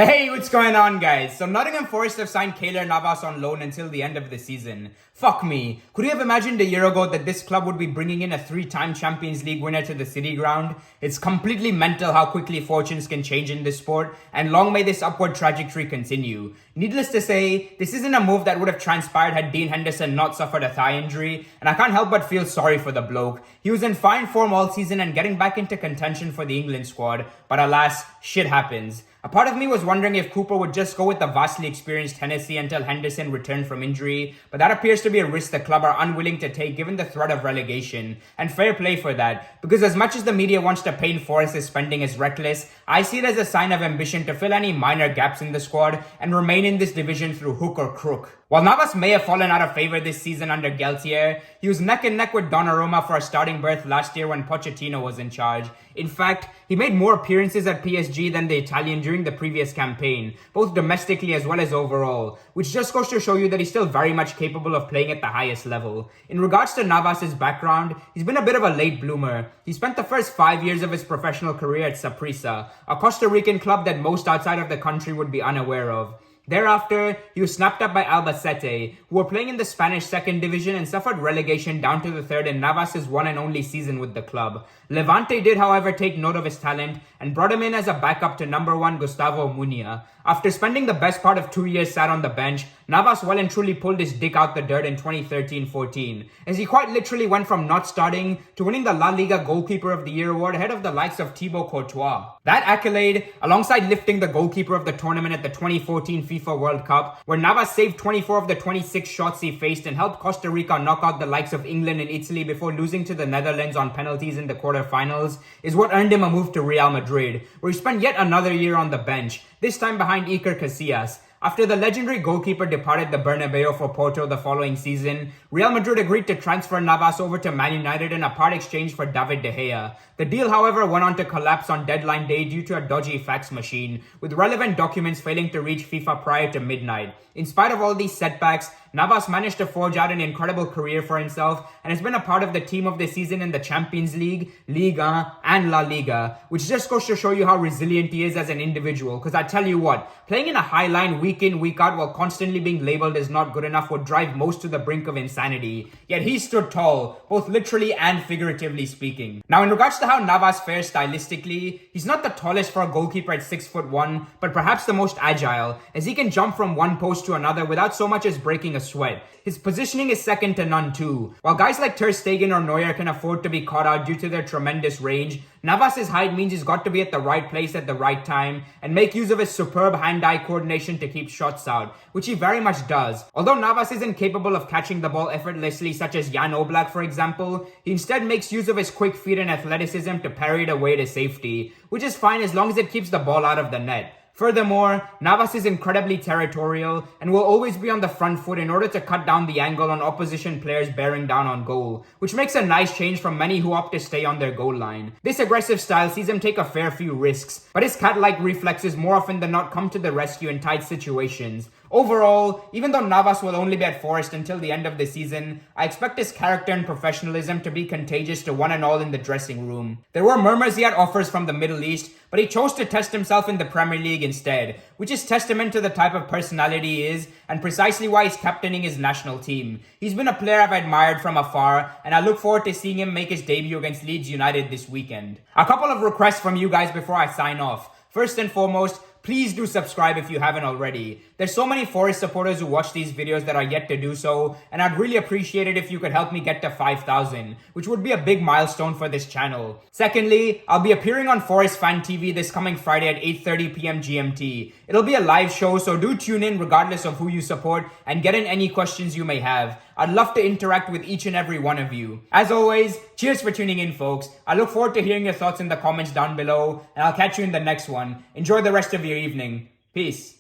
Hey, what's going on, guys? So Nottingham Forest have signed Keylor Navas on loan until the end of the season. Fuck me. Could you have imagined a year ago that this club would be bringing in a 3-time Champions League winner to the City Ground? It's completely mental how quickly fortunes can change in this sport, and long may this upward trajectory continue. Needless to say, this isn't a move that would have transpired had Dean Henderson not suffered a thigh injury, and I can't help but feel sorry for the bloke. He was in fine form all season and getting back into contention for the England squad, but alas, shit happens. A part of me was wondering if Cooper would just go with the vastly experienced Hennessy until Henderson returned from injury, but that appears to be a risk the club are unwilling to take given the threat of relegation, and fair play for that, because as much as the media wants to paint Forest's spending as reckless, I see it as a sign of ambition to fill any minor gaps in the squad and remain in this division through hook or crook. While Navas may have fallen out of favour this season under Galtier, he was neck and neck with Donnarumma for a starting berth last year when Pochettino was in charge. In fact, he made more appearances at PSG than the Italian during the previous campaign, both domestically as well as overall, which just goes to show you that he's still very much capable of playing at the highest level. In regards to Navas' background, he's been a bit of a late bloomer. He spent the first 5 years of his professional career at Saprissa, a Costa Rican club that most outside of the country would be unaware of. Thereafter, he was snapped up by Albacete, who were playing in the Spanish second division and suffered relegation down to the third in Navas' one and only season with the club. Levante did, however, take note of his talent and brought him in as a backup to number 1 Gustavo Munia. After spending the best part of 2 years sat on the bench, Navas well and truly pulled his dick out the dirt in 2013-14, as he quite literally went from not starting to winning the La Liga Goalkeeper of the Year award ahead of the likes of Thibaut Courtois. That accolade, alongside lifting the goalkeeper of the tournament at the 2014 FIFA World Cup, where Navas saved 24 of the 26 shots he faced and helped Costa Rica knock out the likes of England and Italy before losing to the Netherlands on penalties in the quarterfinals, is what earned him a move to Real Madrid, where he spent yet another year on the bench, this time behind Iker Casillas. After the legendary goalkeeper departed the Bernabeu for Porto the following season, Real Madrid agreed to transfer Navas over to Man United in a part exchange for David De Gea. The deal, however, went on to collapse on deadline day due to a dodgy fax machine, with relevant documents failing to reach FIFA prior to midnight. In spite of all these setbacks, Navas managed to forge out an incredible career for himself and has been a part of the team of the season in the Champions League, Liga, and La Liga, which just goes to show you how resilient he is as an individual. Because I tell you what, playing in a high line week in, week out while constantly being labelled as not good enough would drive most to the brink of insanity. Yet he stood tall, both literally and figuratively speaking. Now, in regards to how Navas fares stylistically, he's not the tallest for a goalkeeper at 6'1", but perhaps the most agile, as he can jump from one post to another without so much as breaking a sweat. His positioning is second to none too. While guys like Ter Stegen or Neuer can afford to be caught out due to their tremendous range, Navas' height means he's got to be at the right place at the right time and make use of his superb hand-eye coordination to keep shots out, which he very much does. Although Navas isn't capable of catching the ball effortlessly such as Jan Oblak for example, he instead makes use of his quick feet and athleticism to parry it away to safety, which is fine as long as it keeps the ball out of the net. Furthermore, Navas is incredibly territorial and will always be on the front foot in order to cut down the angle on opposition players bearing down on goal, which makes a nice change from many who opt to stay on their goal line. This aggressive style sees him take a fair few risks, but his cat-like reflexes more often than not come to the rescue in tight situations. Overall, even though Navas will only be at Forest until the end of the season, I expect his character and professionalism to be contagious to one and all in the dressing room. There were murmurs he had offers from the Middle East, but he chose to test himself in the Premier League instead, which is testament to the type of personality he is and precisely why he's captaining his national team. He's been a player I've admired from afar, and I look forward to seeing him make his debut against Leeds United this weekend. A couple of requests from you guys before I sign off. First and foremost, please do subscribe if you haven't already. There's so many Forest supporters who watch these videos that are yet to do so, and I'd really appreciate it if you could help me get to 5,000, which would be a big milestone for this channel. Secondly, I'll be appearing on Forest Fan TV this coming Friday at 8:30 p.m. GMT. It'll be a live show, so do tune in regardless of who you support and get in any questions you may have. I'd love to interact with each and every one of you. As always, cheers for tuning in, folks. I look forward to hearing your thoughts in the comments down below, and I'll catch you in the next one. Enjoy the rest of your evening. Peace.